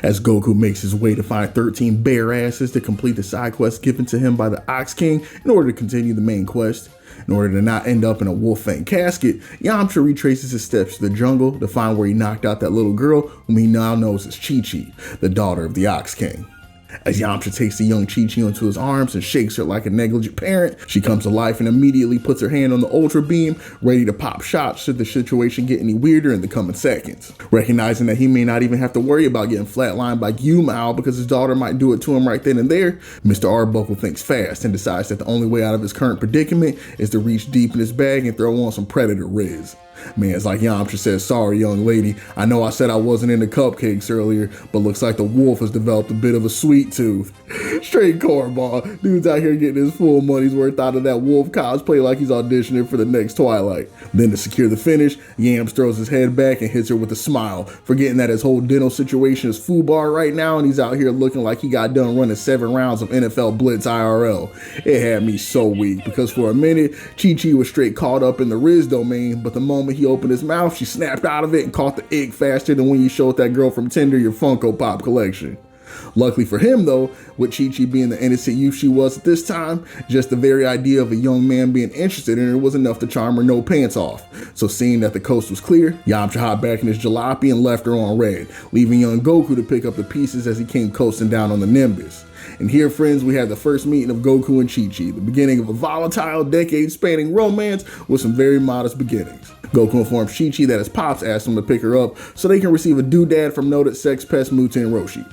As Goku makes his way to find 13 bare asses to complete the side quest given to him by the Ox King in order to continue the main quest. In order to not end up in a wolf fang casket, Yamcha retraces his steps to the jungle to find where he knocked out that little girl whom he now knows as Chi-Chi, the daughter of the Ox King. As Yamcha takes the young Chi-Chi into his arms and shakes her like a negligent parent, she comes to life and immediately puts her hand on the Ultra Beam, ready to pop shots should the situation get any weirder in the coming seconds. Recognizing that he may not even have to worry about getting flatlined by Gyumao because his daughter might do it to him right then and there, Mr. Arbuckle thinks fast and decides that the only way out of his current predicament is to reach deep in his bag and throw on some Predator Riz. Man's like Yamcha says, "Sorry, young lady. I know I said I wasn't into cupcakes earlier, but looks like the wolf has developed a bit of a sweet tooth." Straight cornball. Dude's out here getting his full money's worth out of that wolf cosplay like he's auditioning for the next Twilight. Then to secure the finish, Yams throws his head back and hits her with a smile, forgetting that his whole dental situation is foobar right now and he's out here looking like he got done running 7 rounds of NFL Blitz IRL. It had me so weak because for a minute, Chi-Chi was straight caught up in the Riz domain, but the moment he opened his mouth, she snapped out of it and caught the egg faster than when you showed that girl from Tinder your Funko Pop collection. Luckily for him though, with Chi-Chi being the innocent youth she was at this time, just the very idea of a young man being interested in her was enough to charm her no pants off. So seeing that the coast was clear, Yamcha hopped back in his jalopy and left her on red, leaving young Goku to pick up the pieces as he came coasting down on the Nimbus. And here, friends, we have the first meeting of Goku and Chi-Chi, the beginning of a volatile, decade-spanning romance with some very modest beginnings. Goku informs Chi-Chi that his pops asked him to pick her up so they can receive a doodad from noted sex pest Muten Roshi.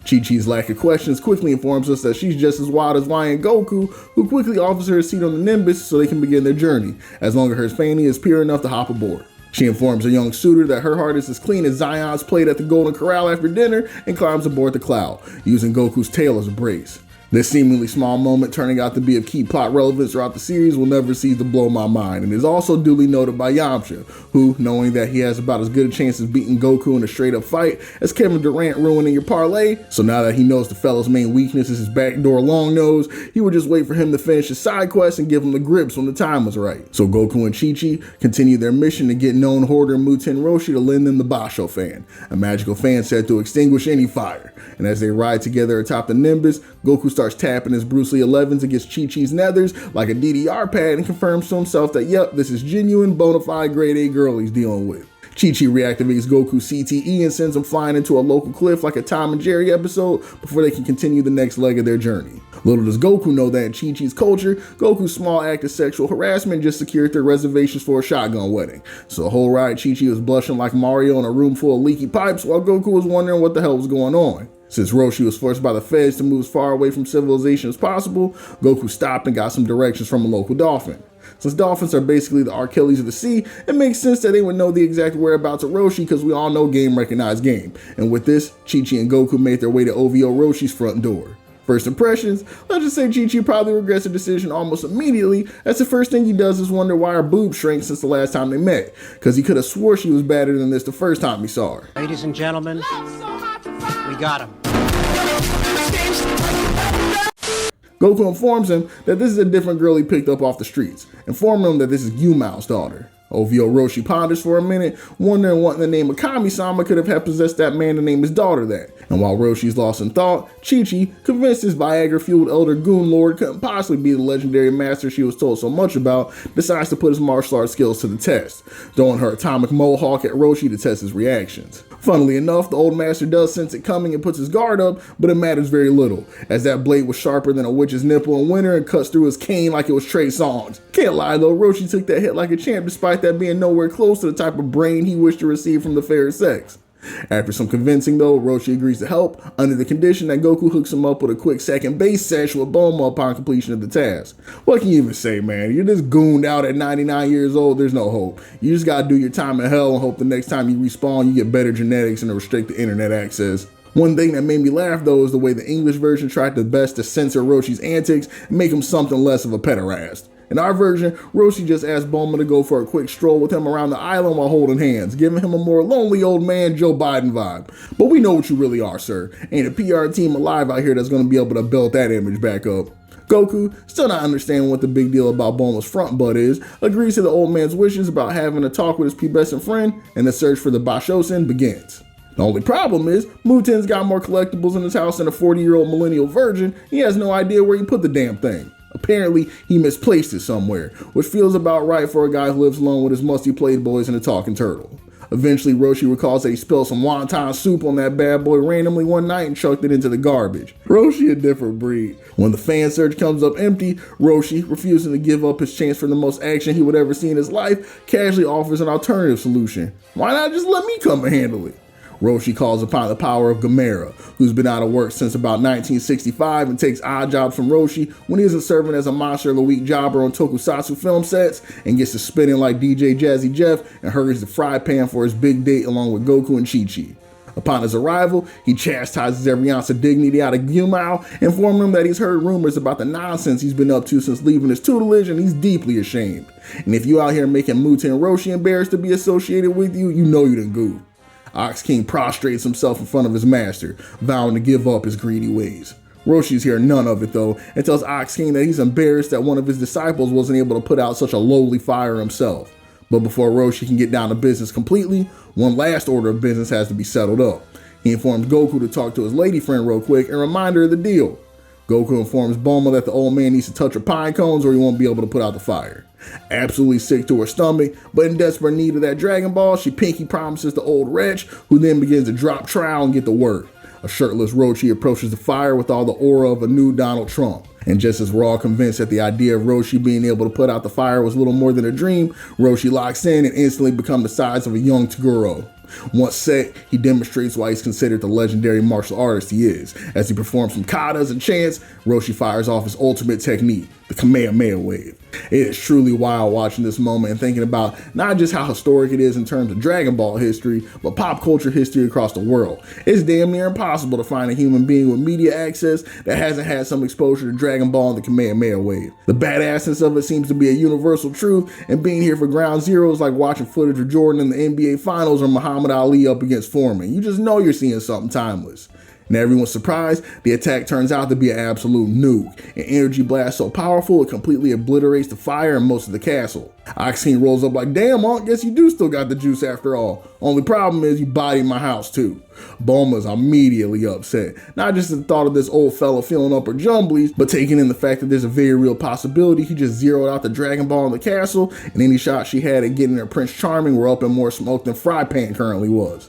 Chi-Chi's lack of questions quickly informs us that she's just as wild as Lion Goku, who quickly offers her a seat on the Nimbus so they can begin their journey, as long as her fanny is pure enough to hop aboard. She informs her young suitor that her heart is as clean as Zion's plate at the Golden Corral after dinner and climbs aboard the Cloud, using Goku's tail as a brace. This seemingly small moment turning out to be of key plot relevance throughout the series will never cease to blow my mind, and is also duly noted by Yamcha, who, knowing that he has about as good a chance of beating Goku in a straight up fight as Kevin Durant ruining your parlay, so now that he knows the fellow's main weakness is his backdoor long nose, he would just wait for him to finish his side quest and give him the grips when the time was right. So Goku and Chi-Chi continue their mission to get known hoarder Muten Roshi to lend them the Basho fan, a magical fan said to extinguish any fire. And as they ride together atop the Nimbus, Goku starts tapping his Bruce Lee 11s against Chi-Chi's nethers like a DDR pad and confirms to himself that yep, this is genuine bona fide grade A girl he's dealing with. Chi-Chi reactivates Goku's CTE and sends him flying into a local cliff like a Tom and Jerry episode before they can continue the next leg of their journey. Little does Goku know that in Chi-Chi's culture, Goku's small act of sexual harassment just secured their reservations for a shotgun wedding. So the whole ride, Chi-Chi was blushing like Mario in a room full of leaky pipes while Goku was wondering what the hell was going on. Since Roshi was forced by the feds to move as far away from civilization as possible, Goku stopped and got some directions from a local dolphin. Since dolphins are basically the R. Kellys of the sea, it makes sense that they would know the exact whereabouts of Roshi because we all know game recognized game. And with this, Chi-Chi and Goku made their way to OVO Roshi's front door. First impressions, let's just say Chi-Chi probably regrets the decision almost immediately, as the first thing he does is wonder why her boobs shrank since the last time they met, because he could have swore she was badder than this the first time he saw her. Ladies and gentlemen, we got him. Goku informs him that this is a different girl he picked up off the streets, informing him that this is Gyumao's daughter. OVO Roshi ponders for a minute, wondering what in the name of Kami-sama could have possessed that man to name his daughter that. And while Roshi's lost in thought, Chi-Chi, convinced his Viagra-fueled elder Goon Lord couldn't possibly be the legendary master she was told so much about, decides to put his martial arts skills to the test, throwing her atomic mohawk at Roshi to test his reactions. Funnily enough, the old master does sense it coming and puts his guard up, but it matters very little, as that blade was sharper than a witch's nipple in winter and cuts through his cane like it was Trey Songz. Can't lie though, Roshi took that hit like a champ despite that being nowhere close to the type of brain he wished to receive from the fair sex. After some convincing though, Roshi agrees to help, under the condition that Goku hooks him up with a quick second base sesh with Bulma upon completion of the task. What can you even say, man? You're just gooned out at 99 years old, there's no hope. You just gotta do your time in hell and hope the next time you respawn you get better genetics and a restricted internet access. One thing that made me laugh though is the way the English version tried their best to censor Roshi's antics and make him something less of a pederast. In our version, Roshi just asked Bulma to go for a quick stroll with him around the island while holding hands, giving him a more lonely old man Joe Biden vibe. But we know what you really are, sir. Ain't a PR team alive out here that's going to be able to build that image back up. Goku, still not understanding what the big deal about Bulma's front butt is, agrees to the old man's wishes about having a talk with his pubescent friend, and the search for the Bashosen begins. The only problem is, Muten's got more collectibles in his house than a 40-year-old millennial virgin. He has no idea where he put the damn thing. Apparently, he misplaced it somewhere, which feels about right for a guy who lives alone with his musty Playboys and a talking turtle. Eventually, Roshi recalls that he spilled some wonton soup on that bad boy randomly one night and chucked it into the garbage. Roshi a different breed. When the fan search comes up empty, Roshi, refusing to give up his chance for the most action he would ever see in his life, casually offers an alternative solution. Why not just let me come and handle it? Roshi calls upon the power of Gamera, who's been out of work since about 1965 and takes odd jobs from Roshi when he isn't serving as a Monster of the Week jobber on tokusatsu film sets and gets to spinning like DJ Jazzy Jeff and hurries the fry pan for his big date along with Goku and Chi-Chi. Upon his arrival, he chastises every ounce of dignity out of Gyumao, informing him that he's heard rumors about the nonsense he's been up to since leaving his tutelage and he's deeply ashamed. And if you out here making Muten and Roshi embarrassed to be associated with you, you know you done goof. Ox King prostrates himself in front of his master, vowing to give up his greedy ways. Roshi's hear none of it though, and tells Ox King that he's embarrassed that one of his disciples wasn't able to put out such a lowly fire himself. But before Roshi can get down to business completely, one last order of business has to be settled up. He informs Goku to talk to his lady friend real quick and remind her of the deal. Goku informs Bulma that the old man needs to touch her pine cones or he won't be able to put out the fire. Absolutely sick to her stomach, but in desperate need of that Dragon Ball, she pinky promises the old wretch, who then begins to drop trowel and get to work. A shirtless Roshi approaches the fire with all the aura of a new Donald Trump. And just as we're all convinced that the idea of Roshi being able to put out the fire was little more than a dream, Roshi locks in and instantly becomes the size of a young Toguro. Once set, he demonstrates why he's considered the legendary martial artist he is. As he performs some katas and chants, Roshi fires off his ultimate technique, the Kamehameha Wave. It is truly wild watching this moment and thinking about not just how historic it is in terms of Dragon Ball history, but pop culture history across the world. It's damn near impossible to find a human being with media access that hasn't had some exposure to Dragon Ball and the Kamehameha Wave. The badassness of it seems to be a universal truth, and being here for ground zero is like watching footage of Jordan in the NBA Finals or Muhammad Ali up against Foreman. You just know you're seeing something timeless. And everyone's surprised, the attack turns out to be an absolute nuke. An energy blast so powerful it completely obliterates the fire and most of the castle. Ox King rolls up like, damn, Unc, guess you do still got the juice after all. Only problem is you bodied my house too. Bulma's immediately upset, not just at the thought of this old fella feeling up her jumblies, but taking in the fact that there's a very real possibility he just zeroed out the Dragon Ball in the castle, and any shots she had at getting her Prince Charming were up in more smoke than Fry Pan currently was.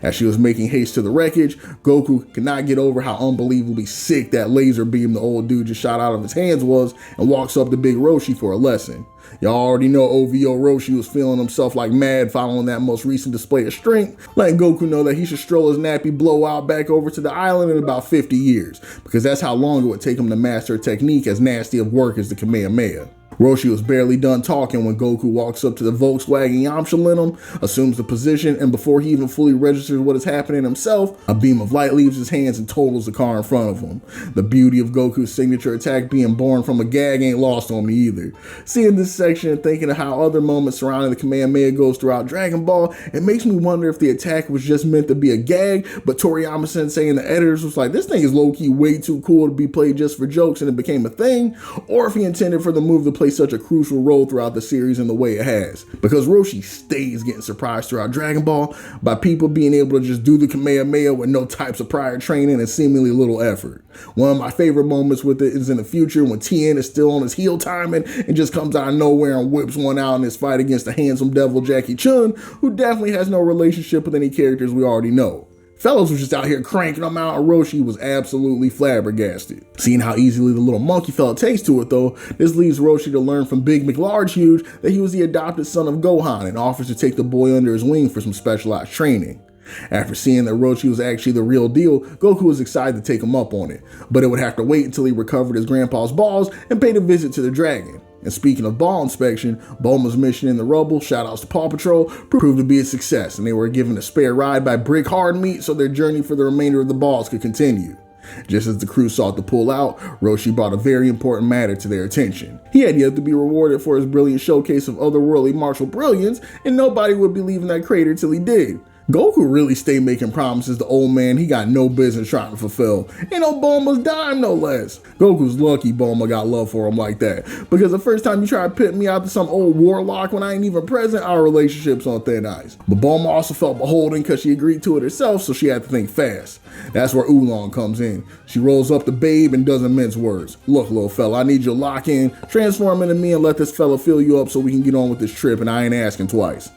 As she was making haste to the wreckage, Goku could not get over how unbelievably sick that laser beam the old dude just shot out of his hands was and walks up to Big Roshi for a lesson. Y'all already know OVO Roshi was feeling himself like mad following that most recent display of strength, letting Goku know that he should stroll his nappy blowout back over to the island in about 50 years, because that's how long it would take him to master a technique as nasty of work as the Kamehameha. Roshi was barely done talking when Goku walks up to the Volkswagen Yamcha in him, assumes the position, and before he even fully registers what is happening himself, a beam of light leaves his hands and totals the car in front of him. The beauty of Goku's signature attack being born from a gag ain't lost on me either. Seeing this section and thinking of how other moments surrounding the Kamehameha goes throughout Dragon Ball, it makes me wonder if the attack was just meant to be a gag, but Toriyama Sensei and the editors was like, this thing is low-key way too cool to be played just for jokes and it became a thing, or if he intended for the move to play such a crucial role throughout the series in the way it has. Because Roshi stays getting surprised throughout Dragon Ball by people being able to just do the Kamehameha with no types of prior training and seemingly little effort. One of my favorite moments with it is in the future when Tien is still on his heel timing and just comes out of nowhere and whips one out in his fight against the handsome devil Jackie Chun, who definitely has no relationship with any characters we already know. Fellows was just out here cranking them out, and Roshi was absolutely flabbergasted. Seeing how easily the little monkey fella takes to it though, this leaves Roshi to learn from Big McLarge Huge that he was the adopted son of Gohan and offers to take the boy under his wing for some specialized training. After seeing that Roshi was actually the real deal, Goku was excited to take him up on it, but it would have to wait until he recovered his grandpa's balls and paid a visit to the dragon. And speaking of ball inspection, Bulma's mission in the rubble, shoutouts to Paw Patrol, proved to be a success, and they were given a spare ride by Brick Hard Meat so their journey for the remainder of the balls could continue. Just as the crew sought to pull out, Roshi brought a very important matter to their attention. He had yet to be rewarded for his brilliant showcase of otherworldly martial brilliance, and nobody would be leaving that crater till he did. Goku really stayed making promises to old man he got no business trying to fulfill. Ain't no Bulma's dime, no less. Goku's lucky Bulma got love for him like that, because the first time you tried to pit me out to some old warlock when I ain't even present, our relationship's on thin ice. But Bulma also felt beholden because she agreed to it herself, so she had to think fast. That's where Oolong comes in. She rolls up the babe and doesn't mince words. Look, little fella, I need you to lock in, transform into me, and let this fella fill you up so we can get on with this trip, and I ain't asking twice.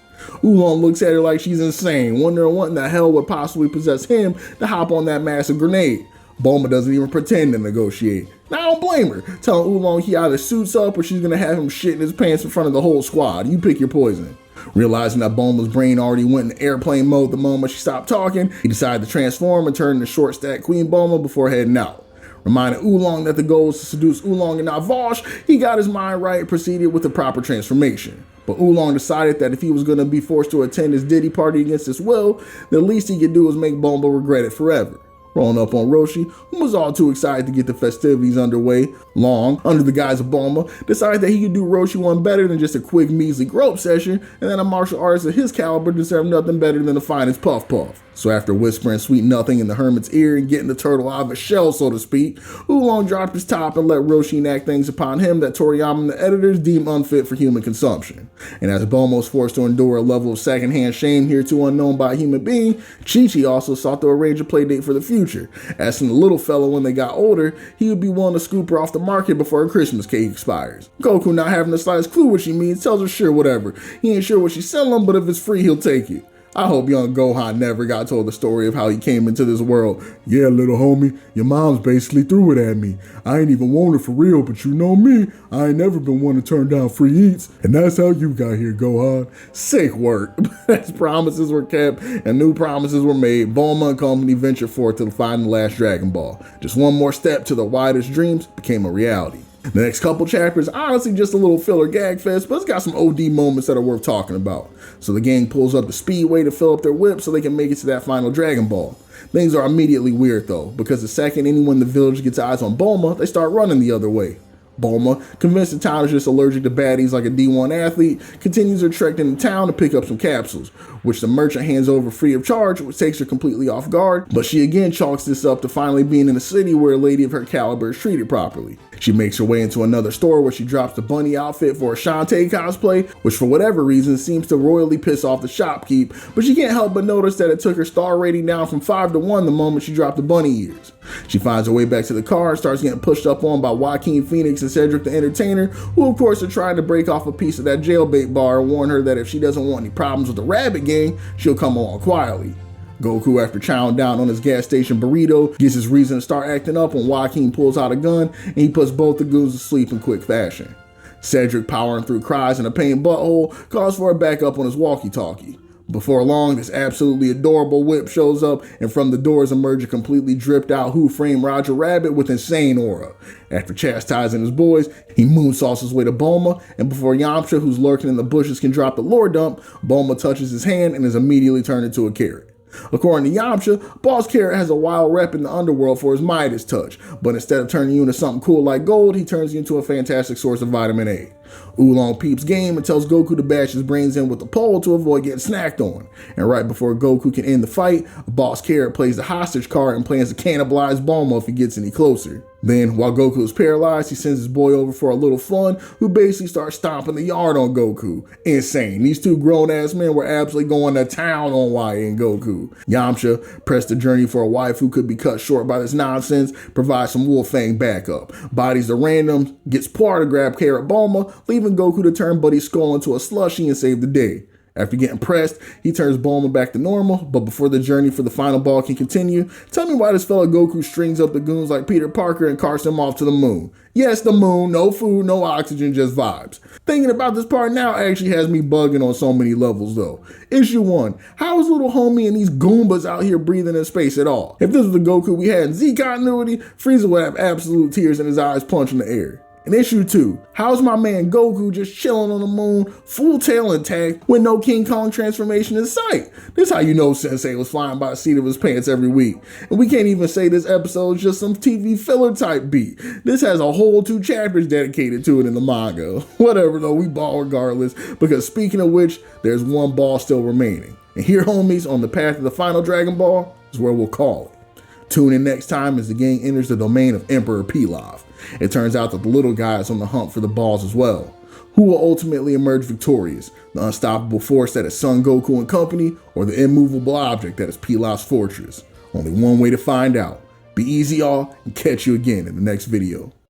Oolong looks at her like she's insane, wondering what in the hell would possibly possess him to hop on that massive grenade. Bulma doesn't even pretend to negotiate. Now, I don't blame her, telling Oolong he either suits up or she's gonna have him shit in his pants in front of the whole squad. You pick your poison. Realizing that Bulma's brain already went into airplane mode the moment she stopped talking, he decided to transform and turn into short stack Queen Bulma before heading out. Reminding Oolong that the goal was to seduce Oolong and not Vosh, he got his mind right and proceeded with the proper transformation. But Oolong decided that if he was going to be forced to attend his Diddy party against his will, the least he could do was make Bulma regret it forever. Rolling up on Roshi, who was all too excited to get the festivities underway, Long, under the guise of Bulma, decided that he could do Roshi one better than just a quick measly grope session, and that a martial artist of his caliber deserved nothing better than the finest Puff Puff. So after whispering sweet nothing in the hermit's ear and getting the turtle out of his shell, so to speak, Oolong dropped his top and let Roshi enact things upon him that Toriyama and the editors deemed unfit for human consumption. And as Bulma was forced to endure a level of secondhand shame hereto unknown by a human being, Chi-Chi also sought to arrange a playdate for the future, asking the little fellow when they got older, he would be willing to scoop her off the market before her Christmas cake expires. Goku, not having the slightest clue what she means, tells her sure whatever. He ain't sure what she's selling, but if it's free, he'll take it. I hope young Gohan never got told the story of how he came into this world. Yeah, little homie, your mom's basically threw it at me. I ain't even want it for real, but you know me, I ain't never been one to turn down free eats. And that's how you got here, Gohan. Sick work. As promises were kept and new promises were made, Bulma and company ventured forth to find the last Dragon Ball. Just one more step to the widest dreams became a reality. The next couple chapters, honestly just a little filler gag fest, but it's got some OD moments that are worth talking about. So the gang pulls up the speedway to fill up their whip so they can make it to that final Dragon Ball. Things are immediately weird though, because the second anyone in the village gets eyes on Bulma, they start running the other way. Bulma, convinced the town is just allergic to baddies like a D1 athlete, continues her trek into town to pick up some capsules, which the merchant hands over free of charge, which takes her completely off guard, but she again chalks this up to finally being in a city where a lady of her caliber is treated properly. She makes her way into another store where she drops the bunny outfit for a Shantae cosplay, which for whatever reason seems to royally piss off the shopkeep, but she can't help but notice that it took her star rating down from 5 to 1 the moment she dropped the bunny ears. She finds her way back to the car and starts getting pushed up on by Joaquin Phoenix and Cedric the Entertainer, who of course are trying to break off a piece of that jailbait bar and warn her that if she doesn't want any problems with the rabbit gang, she'll come along quietly. Goku, after chowing down on his gas station burrito, gets his reason to start acting up when Joaquin pulls out a gun and he puts both the goons to sleep in quick fashion. Cedric, powering through cries and a pain butthole, calls for a backup on his walkie-talkie. Before long, this absolutely adorable whip shows up, and from the doors emerge a completely dripped out Who Framed Roger Rabbit with insane aura. After chastising his boys, he moonsaults his way to Bulma, and before Yamcha, who's lurking in the bushes, can drop the lore dump, Bulma touches his hand and is immediately turned into a carrot. According to Yamcha, Boss Carrot has a wild rep in the underworld for his Midas touch, but instead of turning you into something cool like gold, he turns you into a fantastic source of vitamin A. Oolong peeps game and tells Goku to bash his brains in with a pole to avoid getting snacked on. And right before Goku can end the fight, Boss Carrot plays the hostage card and plans to cannibalize Bulma if he gets any closer. Then, while Goku is paralyzed, he sends his boy over for a little fun, who basically starts stomping the yard on Goku. Insane. These two grown-ass men were absolutely going to town on YA and Goku. Yamcha, pressed the journey for a wife who could be cut short by this nonsense, provides some Wolf Fang backup, bodies the randoms, gets Poir to grab Carrot Bulma, leaving Goku to turn Buddy's skull into a slushie and save the day. After getting pressed, he turns Bulma back to normal, but before the journey for the final ball can continue, tell me why this fella Goku strings up the goons like Peter Parker and carts them off to the moon. Yes, the moon, no food, no oxygen, just vibes. Thinking about this part now actually has me bugging on so many levels though. Issue 1, how is little homie and these Goombas out here breathing in space at all? If this was the Goku we had in Z continuity, Frieza would have absolute tears in his eyes punching the air. In issue 2, how's my man Goku just chilling on the moon, full tail intact, with no King Kong transformation in sight? This how you know Sensei was flying by the seat of his pants every week. And we can't even say this episode is just some TV filler type beat. This has a whole 2 chapters dedicated to it in the manga. Whatever though, we ball regardless, because speaking of which, there's one ball still remaining. And here, homies, on the path to the final Dragon Ball is where we'll call it. Tune in next time as the gang enters the domain of Emperor Pilaf. It turns out that the little guy is on the hunt for the balls as well. Who will ultimately emerge victorious? The unstoppable force that is Son Goku and company, or the immovable object that is Pilaf's fortress? Only one way to find out. Be easy, y'all, and catch you again in the next video.